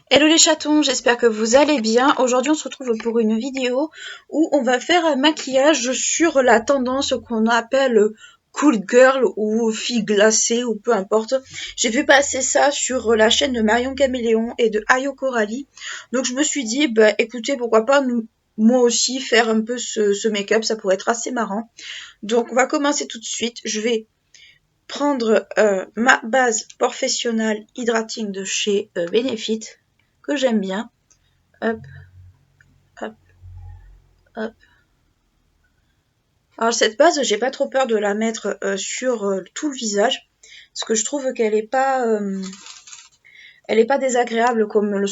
Hello les chatons, j'espère que vous allez bien. Aujourd'hui on se retrouve pour une vidéo où on va faire un maquillage sur la tendance qu'on appelle cool girl ou fille glacée ou peu importe. J'ai vu passer ça sur la chaîne de Marion Caméléon et de Ayo Coralie. Donc je me suis dit, bah écoutez, pourquoi pas moi aussi faire un peu ce make-up, ça pourrait être assez marrant. Donc on va commencer tout de suite. Je vais prendre ma base professionnelle hydrating de chez Benefit, que j'aime bien. Hop, hop, hop. Alors cette base, j'ai pas trop peur de la mettre sur tout le visage, parce que je trouve qu'elle est pas désagréable comme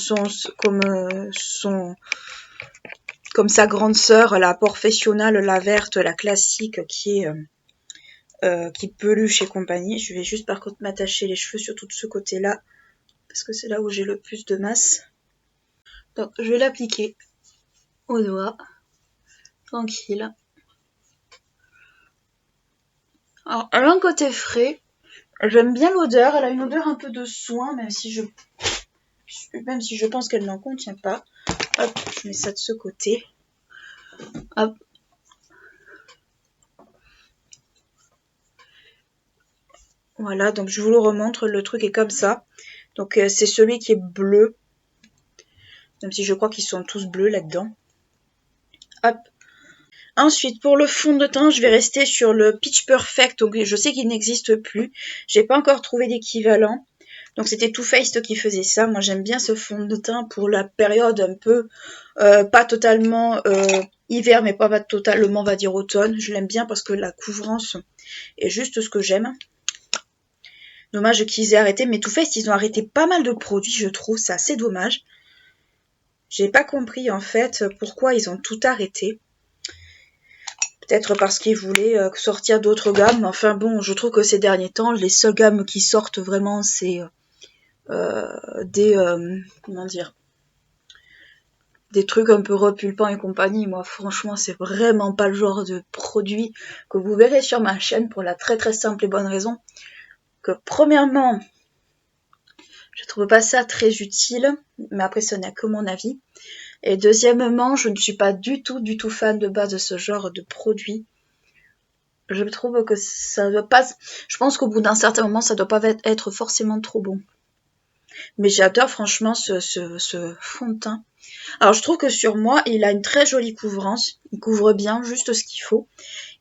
sa grande sœur, la professionnelle, la verte, la classique qui peluche et compagnie. Je vais juste par contre m'attacher les cheveux surtout de ce côté-là, parce que c'est là où j'ai le plus de masse. Donc je vais l'appliquer au doigt, tranquille. Alors, elle a un côté frais. J'aime bien l'odeur. Elle a une odeur un peu de soin, même si je pense qu'elle n'en contient pas. Hop, je mets ça de ce côté. Hop. Voilà, donc je vous le remontre. Le truc est comme ça. Donc c'est celui qui est bleu. Même si je crois qu'ils sont tous bleus là-dedans. Hop. Ensuite, pour le fond de teint, je vais rester sur le Pitch Perfect. Donc je sais qu'il n'existe plus. J'ai pas encore trouvé d'équivalent. Donc c'était Too Faced qui faisait ça. Moi j'aime bien ce fond de teint pour la période un peu pas totalement hiver, mais pas totalement, on va dire automne. Je l'aime bien parce que la couvrance est juste ce que j'aime. Dommage qu'ils aient arrêté, mais Too Faced, ils ont arrêté pas mal de produits, je trouve. C'est assez dommage. J'ai pas compris en fait pourquoi ils ont tout arrêté. Peut-être parce qu'ils voulaient sortir d'autres gammes. Enfin bon, je trouve que ces derniers temps, les seules gammes qui sortent vraiment, c'est comment dire, des trucs un peu repulpants et compagnie. Moi franchement c'est vraiment pas le genre de produit que vous verrez sur ma chaîne, pour la très très simple et bonne raison que premièrement je trouve pas ça très utile, mais après ce n'est que mon avis, et deuxièmement je ne suis pas du tout fan de base de ce genre de produit. Je trouve que ça doit pas, je pense qu'au bout d'un certain moment ça doit pas être forcément trop bon. Mais j'adore franchement ce fond de teint. Alors je trouve que sur moi, il a une très jolie couvrance. Il couvre bien, juste ce qu'il faut.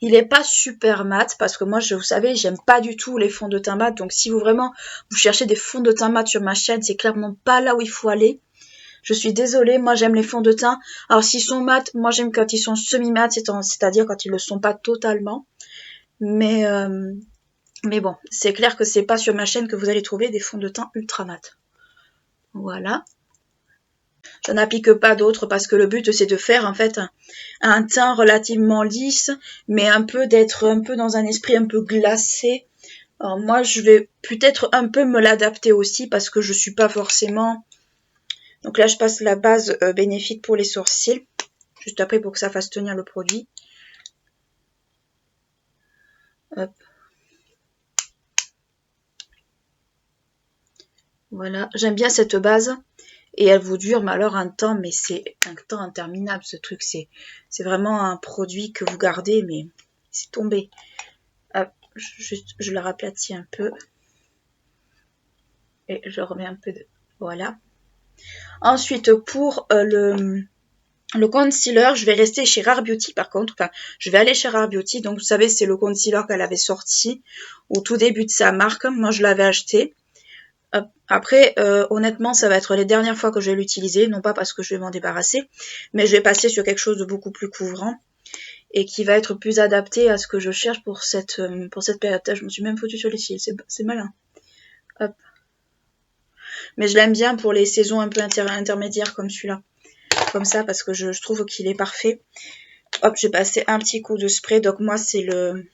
Il n'est pas super mat, parce que moi, vous savez, j'aime pas du tout les fonds de teint mat. Donc si vous cherchez des fonds de teint mat sur ma chaîne, c'est clairement pas là où il faut aller. Je suis désolée, moi j'aime les fonds de teint. Alors s'ils sont mat, moi j'aime quand ils sont semi-mat, c'est-à-dire quand ils le sont pas totalement. Mais bon, c'est clair que c'est pas sur ma chaîne que vous allez trouver des fonds de teint ultra mat. Voilà. Je n'applique pas d'autres parce que le but c'est de faire en fait un teint relativement lisse, mais d'être un peu dans un esprit un peu glacé. Alors moi je vais peut-être un peu me l'adapter aussi parce que je suis pas forcément. Donc là je passe la base Benefit pour les sourcils, juste après pour que ça fasse tenir le produit. Hop. Voilà, j'aime bien cette base. Et elle vous dure, mais alors un temps, mais c'est un temps interminable ce truc. C'est vraiment un produit que vous gardez, mais c'est tombé. Hop, je la raplatis un peu. Et je remets un peu de... Voilà. Ensuite, pour le concealer, je vais rester chez Rare Beauty par contre. Enfin, je vais aller chez Rare Beauty. Donc, vous savez, c'est le concealer qu'elle avait sorti au tout début de sa marque. Moi, je l'avais acheté. Après, honnêtement, ça va être les dernières fois que je vais l'utiliser, non pas parce que je vais m'en débarrasser, mais je vais passer sur quelque chose de beaucoup plus couvrant et qui va être plus adapté à ce que je cherche pour cette période. Je me suis même foutue sur les cils, c'est malin. Hop. Mais je l'aime bien pour les saisons un peu intermédiaires comme celui-là, comme ça, parce que je trouve qu'il est parfait. Hop, j'ai passé un petit coup de spray, donc moi c'est le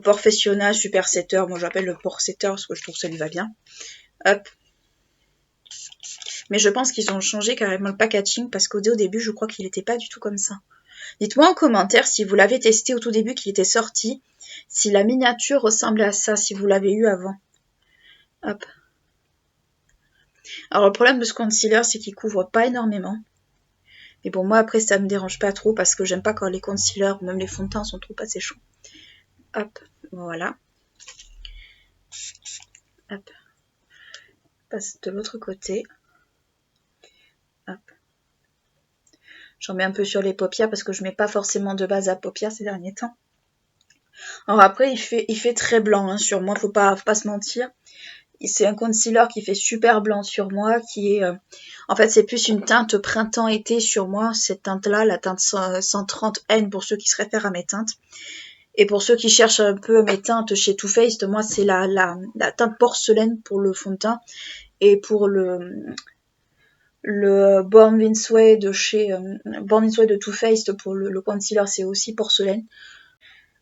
Professionnel Super Setter, moi j'appelle le Pore Setter parce que je trouve que ça lui va bien. Hop. Mais je pense qu'ils ont changé carrément le packaging parce qu'au début, je crois qu'il n'était pas du tout comme ça. Dites-moi en commentaire si vous l'avez testé au tout début qu'il était sorti, si la miniature ressemblait à ça, si vous l'avez eu avant. Hop. Alors le problème de ce concealer, c'est qu'il couvre pas énormément. Mais bon, moi après ça me dérange pas trop parce que j'aime pas quand les concealers ou même les fonds de teint sont trop asséchants. Hop, voilà. Hop. Passe de l'autre côté. Hop. J'en mets un peu sur les paupières parce que je mets pas forcément de base à paupières ces derniers temps. Alors après, il fait très blanc hein, sur moi, faut pas se mentir. C'est un concealer qui fait super blanc sur moi, qui est... en fait, c'est plus une teinte printemps-été sur moi, cette teinte-là, la teinte 130N pour ceux qui se réfèrent à mes teintes. Et pour ceux qui cherchent un peu mes teintes chez Too Faced, moi, c'est la teinte porcelaine pour le fond de teint. Et pour le Born This Way de chez Born This Way de Too Faced pour le concealer, c'est aussi porcelaine.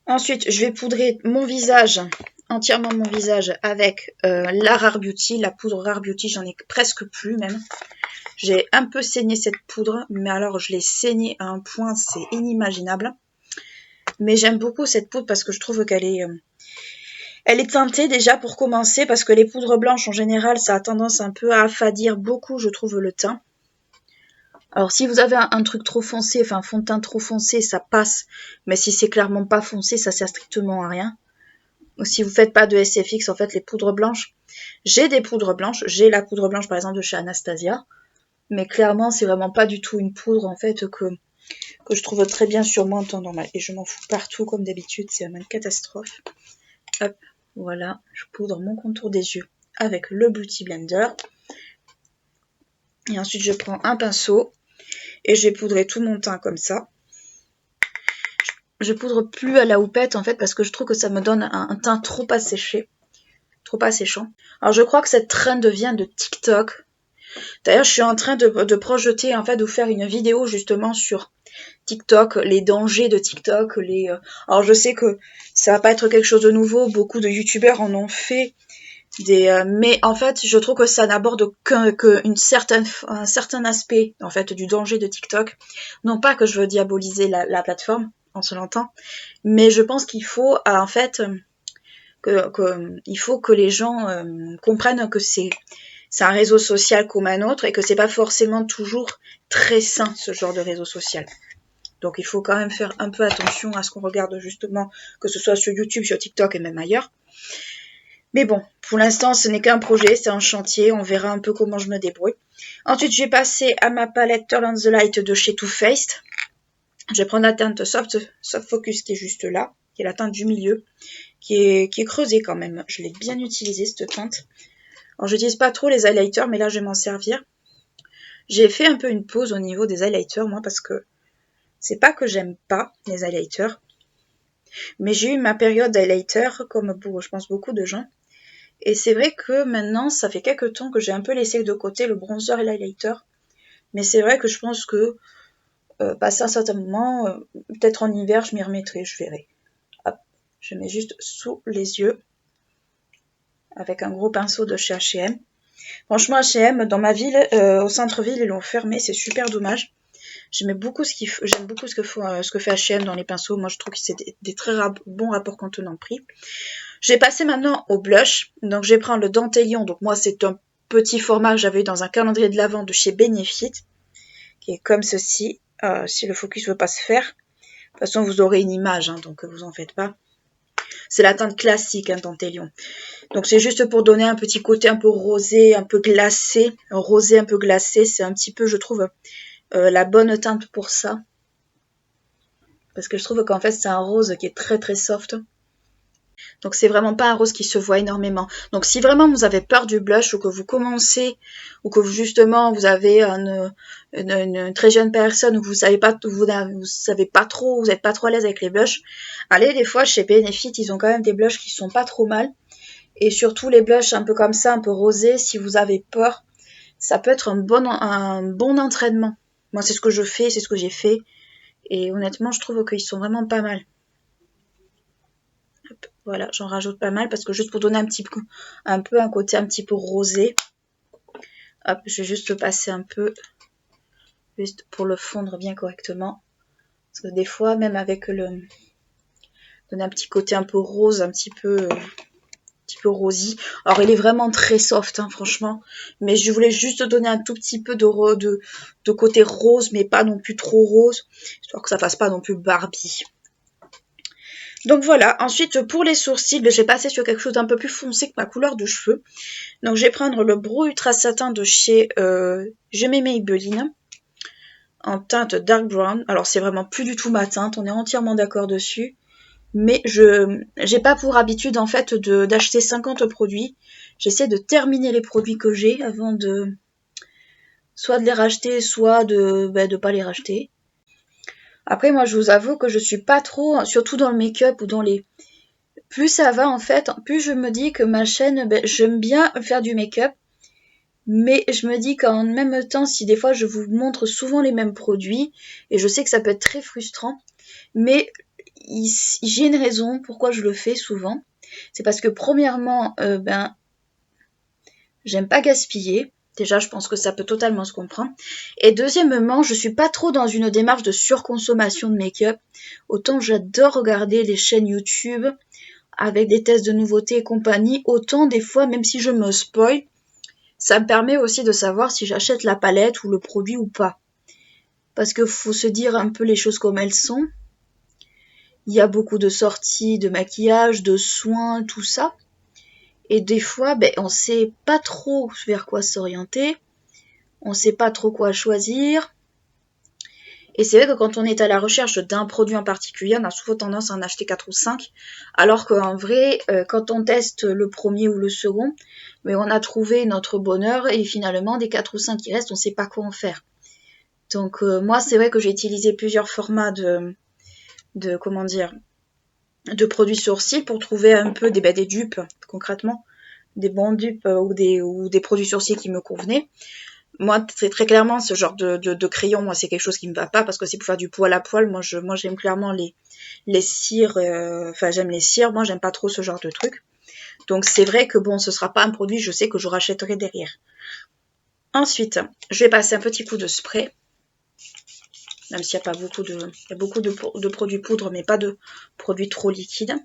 Ensuite, je vais poudrer mon visage, entièrement mon visage, avec la Rare Beauty. La poudre Rare Beauty, j'en ai presque plus même. J'ai un peu saigné cette poudre, mais alors je l'ai saignée à un point, c'est inimaginable. Mais j'aime beaucoup cette poudre parce que je trouve qu'elle est... elle est teintée déjà pour commencer, parce que les poudres blanches en général, ça a tendance un peu à affadir beaucoup, je trouve, le teint. Alors si vous avez un truc trop foncé, enfin un fond de teint trop foncé, ça passe. Mais si c'est clairement pas foncé, ça sert strictement à rien. Ou si vous faites pas de SFX, en fait, les poudres blanches. J'ai des poudres blanches. J'ai la poudre blanche, par exemple, de chez Anastasia. Mais clairement, c'est vraiment pas du tout une poudre, en fait, que je trouve très bien sur moi en temps normal. Et je m'en fous partout, comme d'habitude. C'est vraiment une catastrophe. Hop, voilà. Je poudre mon contour des yeux avec le Beauty Blender. Et ensuite, je prends un pinceau. Et je vais poudrer tout mon teint comme ça. Je poudre plus à la houppette en fait parce que je trouve que ça me donne un teint trop asséché. Trop asséchant. Alors je crois que cette trend vient de TikTok. D'ailleurs je suis en train de projeter en fait de vous faire une vidéo justement sur TikTok, les dangers de TikTok. Alors je sais que ça va pas être quelque chose de nouveau, beaucoup de youtubeurs en ont fait. Mais en fait, je trouve que ça n'aborde qu'un certain aspect en fait du danger de TikTok. Non pas que je veux diaboliser la plateforme, on se l'entend, mais je pense qu'il faut en fait il faut que les gens comprennent que c'est un réseau social comme un autre et que c'est pas forcément toujours très sain ce genre de réseau social. Donc il faut quand même faire un peu attention à ce qu'on regarde justement, que ce soit sur YouTube, sur TikTok et même ailleurs. Mais bon, pour l'instant, ce n'est qu'un projet, c'est un chantier, on verra un peu comment je me débrouille. Ensuite, je vais passer à ma palette Turn on the Light de chez Too Faced. Je vais prendre la teinte Soft Focus qui est juste là, qui est la teinte du milieu, qui est creusée quand même. Je l'ai bien utilisée, cette teinte. Alors, je n'utilise pas trop les highlighters, mais là, je vais m'en servir. J'ai fait un peu une pause au niveau des highlighters, moi, parce que c'est pas que j'aime pas les highlighters, mais j'ai eu ma période d'highlighter, comme je pense beaucoup de gens. Et c'est vrai que maintenant, ça fait quelques temps que j'ai un peu laissé de côté le bronzer et l'highlighter. Mais c'est vrai que je pense que, passé un certain moment, peut-être en hiver, je m'y remettrai, je verrai. Hop, je mets juste sous les yeux, avec un gros pinceau de chez H&M. Franchement, H&M, dans ma ville, au centre-ville, ils l'ont fermé, c'est super dommage. J'aime beaucoup ce que fait H&M dans les pinceaux. Moi, je trouve que c'est des très bons rapports contenant-prix. Je vais passer maintenant au blush. Donc, je vais prendre le Dentelion. Donc, moi, c'est un petit format que j'avais eu dans un calendrier de l'Avent de chez Benefit, qui est comme ceci. Si le focus ne veut pas se faire. De toute façon, vous aurez une image, hein, donc vous en faites pas. C'est la teinte classique, hein, Dentelion. Donc, c'est juste pour donner un petit côté un peu rosé, un peu glacé. Un rosé un peu glacé, c'est un petit peu, je trouve, la bonne teinte pour ça. Parce que je trouve qu'en fait, c'est un rose qui est très très soft. Donc c'est vraiment pas un rose qui se voit énormément. Donc si vraiment vous avez peur du blush ou que vous commencez ou que justement vous avez une très jeune personne ou vous savez pas trop, vous n'êtes pas trop à l'aise avec les blushs, allez des fois chez Benefit, ils ont quand même des blushs qui sont pas trop mal. Et surtout les blushs un peu comme ça, un peu rosés, si vous avez peur, ça peut être un bon entraînement. Moi c'est ce que je fais, c'est ce que j'ai fait. Et honnêtement je trouve qu'ils sont vraiment pas mal. Voilà, j'en rajoute pas mal parce que juste pour donner un côté un petit peu rosé. Hop, je vais juste le passer un peu, juste pour le fondre bien correctement. Parce que des fois, même avec donne un petit côté un peu rose, un petit peu rosy. Alors il est vraiment très soft, hein, franchement. Mais je voulais juste donner un tout petit peu de côté rose, mais pas non plus trop rose, histoire que ça fasse pas non plus Barbie. Donc voilà, ensuite pour les sourcils, je vais passer sur quelque chose d'un peu plus foncé que ma couleur de cheveux. Donc je vais prendre le Brow Ultra Satin de chez Maybelline en teinte Dark Brown. Alors c'est vraiment plus du tout ma teinte, on est entièrement d'accord dessus. Mais je j'ai pas pour habitude en fait d'acheter 50 produits. J'essaie de terminer les produits que j'ai avant de soit de les racheter, soit de pas les racheter. Après moi je vous avoue que je suis pas trop, surtout dans le make-up ou dans les plus ça va en fait, plus je me dis que ma chaîne, j'aime bien faire du make-up, mais je me dis qu'en même temps, si des fois je vous montre souvent les mêmes produits, et je sais que ça peut être très frustrant, mais j'ai une raison pourquoi je le fais souvent. C'est parce que premièrement, j'aime pas gaspiller. Déjà, je pense que ça peut totalement se comprendre. Et deuxièmement, je suis pas trop dans une démarche de surconsommation de make-up. Autant j'adore regarder les chaînes YouTube avec des tests de nouveautés et compagnie, autant des fois, même si je me spoil, ça me permet aussi de savoir si j'achète la palette ou le produit ou pas. Parce que faut se dire un peu les choses comme elles sont. Il y a beaucoup de sorties de maquillage, de soins, tout ça. Et des fois, on sait pas trop vers quoi s'orienter. On sait pas trop quoi choisir. Et c'est vrai que quand on est à la recherche d'un produit en particulier, on a souvent tendance à en acheter 4 ou 5. Alors qu'en vrai, quand on teste le premier ou le second, mais on a trouvé notre bonheur et finalement, des 4 ou 5 qui restent, on sait pas quoi en faire. Donc moi, c'est vrai que j'ai utilisé plusieurs formats comment dire, de produits sourcils pour trouver un peu des dupes, concrètement, des bons dupes ou des produits sourcils qui me convenaient. Moi, c'est très clairement ce genre de crayon, moi, c'est quelque chose qui me va pas parce que c'est pour faire du poil à poil. Moi, j'aime clairement les cires, enfin, j'aime les cires. Moi, j'aime pas trop ce genre de truc. Donc, c'est vrai que bon, ce sera pas un produit, je sais que je rachèterai derrière. Ensuite, je vais passer un petit coup de spray. Même s'il y a pas beaucoup il y a beaucoup de produits poudre, mais pas de produits trop liquides.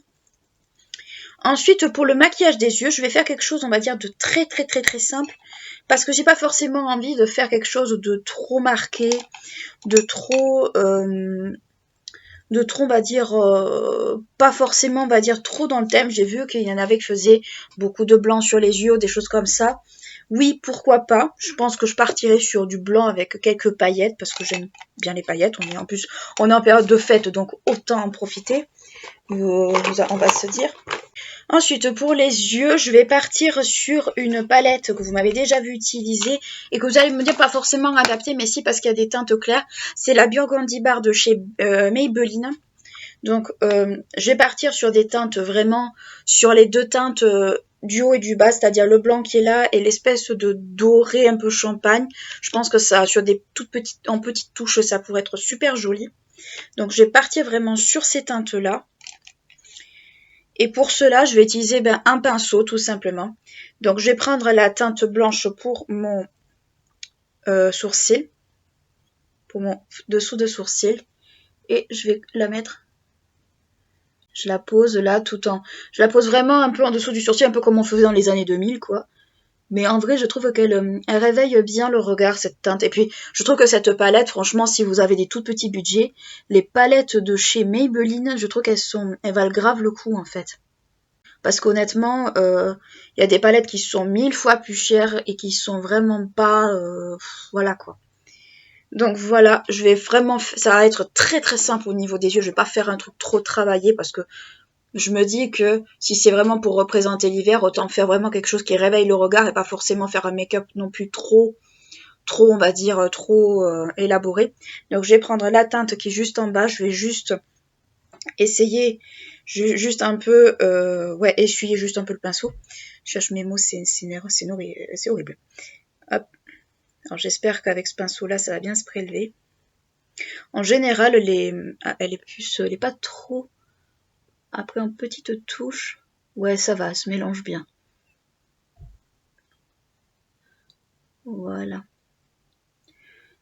Ensuite, pour le maquillage des yeux, je vais faire quelque chose, on va dire, de très très très très simple. Parce que j'ai pas forcément envie de faire quelque chose de trop marqué, de trop, on va dire, pas forcément, on va dire, trop dans le thème. J'ai vu qu'il y en avait qui faisaient beaucoup de blanc sur les yeux, des choses comme ça. Oui, pourquoi pas. Je pense que je partirai sur du blanc avec quelques paillettes, parce que j'aime bien les paillettes. On est en période de fête, donc autant en profiter. On va se dire. Ensuite, pour les yeux, je vais partir sur une palette que vous m'avez déjà vu utiliser et que vous allez me dire pas forcément adaptée, mais si parce qu'il y a des teintes claires. C'est la Burgundy Bar de chez Maybelline. Donc, je vais partir sur des teintes vraiment, sur les deux teintes du haut et du bas, c'est-à-dire le blanc qui est là et l'espèce de doré un peu champagne. Je pense que ça, sur des en petites touches, ça pourrait être super joli. Donc, je vais partir vraiment sur ces teintes-là. Et pour cela, je vais utiliser un pinceau tout simplement. Donc je vais prendre la teinte blanche pour mon sourcil, pour mon dessous de sourcil. Et je vais la mettre, je la pose là je la pose vraiment un peu en dessous du sourcil, un peu comme on faisait dans les années 2000 quoi. Mais en vrai, je trouve qu'elle réveille bien le regard, cette teinte. Et puis, je trouve que cette palette, franchement, si vous avez des tout petits budgets, les palettes de chez Maybelline, je trouve elles valent grave le coup en fait. Parce qu'honnêtement, y a des palettes qui sont 1000 fois plus chères et qui sont vraiment pas... voilà quoi. Donc voilà, je vais vraiment... Ça va être très très simple au niveau des yeux. Je vais pas faire un truc trop travaillé parce que je me dis que si c'est vraiment pour représenter l'hiver, autant faire vraiment quelque chose qui réveille le regard et pas forcément faire un make-up non plus trop, on va dire, trop élaboré. Donc je vais prendre la teinte qui est juste en bas. Je vais juste essayer juste un peu, essuyer juste un peu le pinceau. Je cherche mes mots, c'est horrible. Hop. Alors j'espère qu'avec ce pinceau-là, ça va bien se prélever. En général, elle est pas trop. Après, en petite touche, ouais, ça va, elle se mélange bien. Voilà.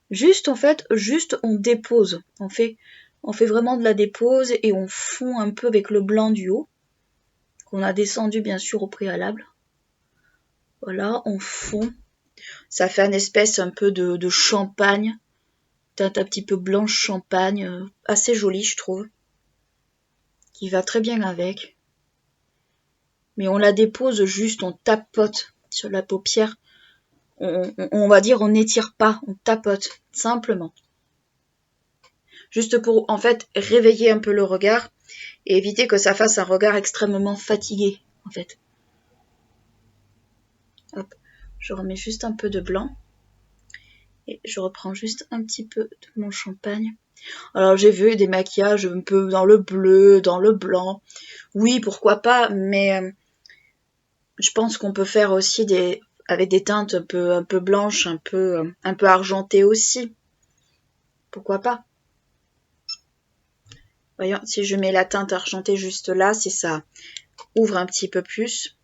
Juste, en fait, on dépose. On fait On fait vraiment de la dépose et on fond un peu avec le blanc du haut, qu'on a descendu bien sûr au préalable. Voilà, on fond. Ça fait une espèce un peu de champagne, teinte un petit peu blanche champagne, assez jolie je trouve, qui va très bien avec. Mais on la dépose juste, on tapote sur la paupière. On va dire on n'étire pas, on tapote, simplement. Juste pour en fait réveiller un peu le regard et éviter que ça fasse un regard extrêmement fatigué en fait. Hop, je remets juste un peu de blanc et je reprends juste un petit peu de mon champagne. Alors j'ai vu des maquillages un peu dans le bleu, dans le blanc. Oui, pourquoi pas, mais je pense qu'on peut faire aussi avec des teintes un peu blanches, un peu argentées aussi. Pourquoi pas? Voyons, si je mets la teinte argentée juste là, si ça ouvre un petit peu plus.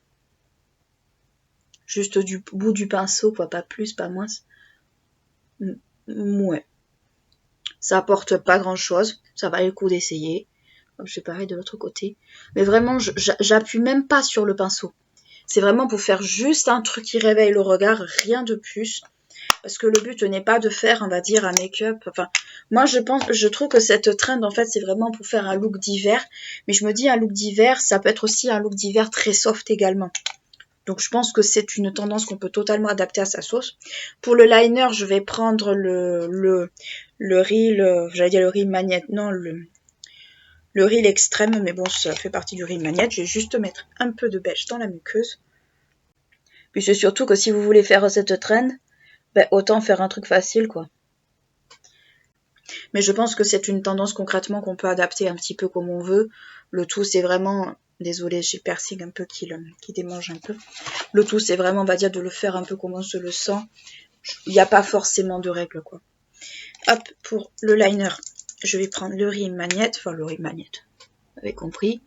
Juste du bout du pinceau, quoi, pas plus, pas moins. Ouais. Ça apporte pas grand chose. Ça valait le coup d'essayer. Je fais pareil de l'autre côté. Mais vraiment, j'appuie même pas sur le pinceau. C'est vraiment pour faire juste un truc qui réveille le regard, rien de plus. Parce que le but n'est pas de faire, on va dire, un make-up. Enfin, moi, je trouve que cette trend, en fait, c'est vraiment pour faire un look d'hiver. Mais je me dis, un look d'hiver, ça peut être aussi un look d'hiver très soft également. Donc, je pense que c'est une tendance qu'on peut totalement adapter à sa sauce. Pour le liner, je vais prendre le Real, j'allais dire le Real Magnette, non, le Real Extrême, mais bon, ça fait partie du Real Magnette. Je vais juste mettre un peu de beige dans la muqueuse. Puis c'est surtout que si vous voulez faire cette trend, ben, autant faire un truc facile, quoi. Mais je pense que c'est une tendance concrètement qu'on peut adapter un petit peu comme on veut. Le tout, c'est vraiment... Désolée, j'ai le piercing un peu qui démange un peu. Le tout, c'est vraiment, on va dire, de le faire un peu comme on se le sent. Il n'y a pas forcément de règles, quoi. Hop, pour le liner, je vais prendre le Real Magnette. Enfin, le Real Magnette, vous avez compris.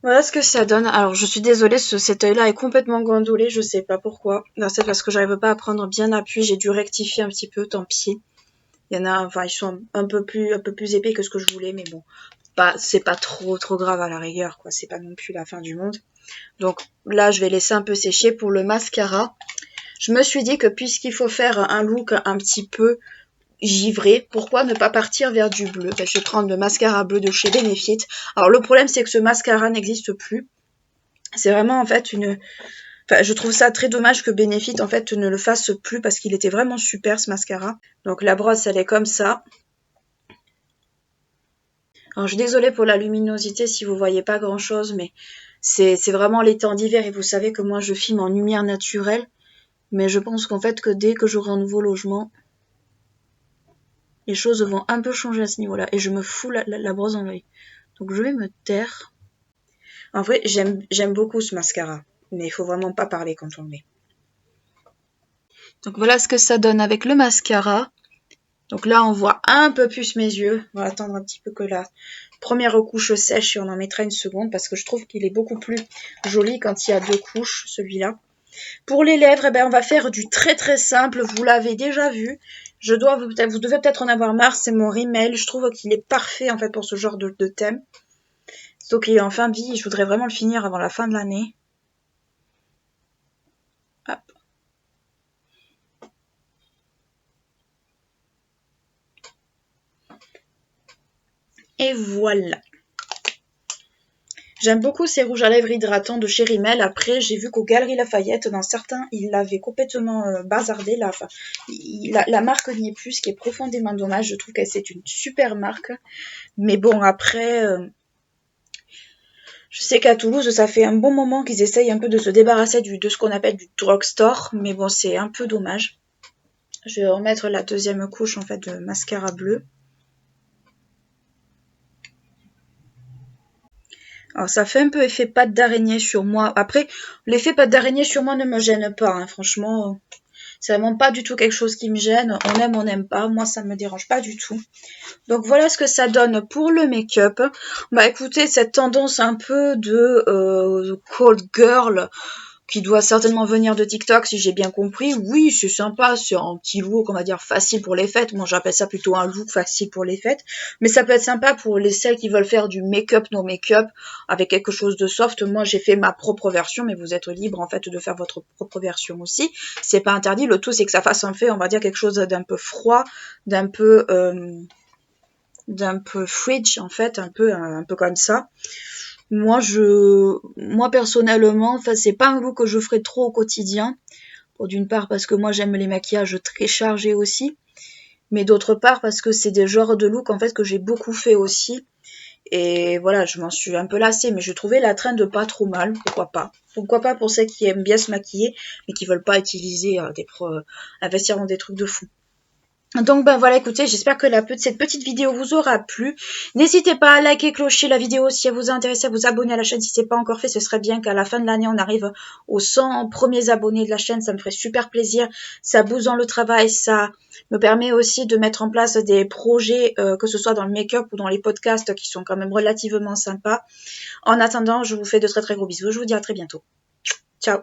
Voilà ce que ça donne. Alors, je suis désolée, cet œil-là est complètement gondolé. Je sais pas pourquoi. C'est parce que j'arrive pas à prendre bien appui. J'ai dû rectifier un petit peu, tant pis. Il y en a, enfin, ils sont un peu plus épais que ce que je voulais, mais bon. C'est pas trop grave à la rigueur, quoi. C'est pas non plus la fin du monde. Donc là, je vais laisser un peu sécher. Pour le mascara, je me suis dit que puisqu'il faut faire un look un petit peu givré, pourquoi ne pas partir vers du bleu? Je vais prendre le mascara bleu de chez Benefit. Alors le problème, c'est que ce mascara n'existe plus. C'est vraiment en fait Enfin, je trouve ça très dommage que Benefit en fait ne le fasse plus parce qu'il était vraiment super ce mascara. Donc la brosse, elle est comme ça. Alors, je suis désolée pour la luminosité si vous voyez pas grand chose, mais c'est vraiment les temps d'hiver et vous savez que moi je filme en lumière naturelle. Mais je pense qu'en fait que dès que j'aurai un nouveau logement, les choses vont un peu changer à ce niveau-là. Et je me fous la brosse dans l'œil. Donc je vais me taire. En vrai, j'aime beaucoup ce mascara. Mais il faut vraiment pas parler quand on le met. Donc voilà ce que ça donne avec le mascara. Donc là, on voit un peu plus mes yeux. On va attendre un petit peu que la première couche sèche et on en mettra une seconde parce que je trouve qu'il est beaucoup plus joli quand il y a deux couches, celui-là. Pour les lèvres, eh ben, on va faire du très très simple. Vous l'avez déjà vu. Vous devez peut-être en avoir marre. C'est mon rímel. Je trouve qu'il est parfait en fait pour ce genre de thème. Donc il est en fin de vie. Je voudrais vraiment le finir avant la fin de l'année. Hop. Et voilà. J'aime beaucoup ces rouges à lèvres hydratants de chez Rimmel. Après, j'ai vu qu'aux Galeries Lafayette, dans certains, ils l'avaient complètement bazardé. Là. Enfin, la marque n'y est plus, ce qui est profondément dommage. Je trouve que c'est une super marque. Mais bon, après, je sais qu'à Toulouse, ça fait un bon moment qu'ils essayent un peu de se débarrasser de ce qu'on appelle du drugstore. Mais bon, c'est un peu dommage. Je vais remettre la deuxième couche en fait de mascara bleu. Alors ça fait un peu effet pâte d'araignée sur moi. Après, l'effet pâte d'araignée sur moi ne me gêne pas, hein. Franchement, c'est vraiment pas du tout quelque chose qui me gêne. On n'aime pas. Moi, ça me dérange pas du tout. Donc voilà ce que ça donne pour le make-up. Bah écoutez, cette tendance un peu de cold girl, qui doit certainement venir de TikTok si j'ai bien compris. Oui, c'est sympa, c'est un petit look, on va dire, facile pour les fêtes. Moi, j'appelle ça plutôt un look facile pour les fêtes. Mais ça peut être sympa pour celles qui veulent faire du make-up, no make-up, avec quelque chose de soft. Moi, j'ai fait ma propre version, mais vous êtes libre, en fait, de faire votre propre version aussi. C'est pas interdit. Le tout, c'est que ça fasse un fait, on va dire, quelque chose d'un peu froid, d'un peu fridge, en fait, un peu comme ça. Moi personnellement, enfin, c'est pas un look que je ferais trop au quotidien. Bon, d'une part parce que moi j'aime les maquillages très chargés aussi, mais d'autre part parce que c'est des genres de look en fait que j'ai beaucoup fait aussi. Et voilà, je m'en suis un peu lassée, mais je trouvais la trend pas trop mal, pourquoi pas. Pourquoi pas pour celles qui aiment bien se maquiller, mais qui veulent pas utiliser investir dans des trucs de fou. Donc ben voilà, écoutez, j'espère que cette petite vidéo vous aura plu. N'hésitez pas à liker, clocher la vidéo si elle vous a intéressé, à vous abonner à la chaîne si ce n'est pas encore fait. Ce serait bien qu'à la fin de l'année, on arrive aux 100 premiers abonnés de la chaîne. Ça me ferait super plaisir. Ça booste dans le travail, ça me permet aussi de mettre en place des projets, que ce soit dans le make-up ou dans les podcasts qui sont quand même relativement sympas. En attendant, je vous fais de très très gros bisous. Je vous dis à très bientôt. Ciao.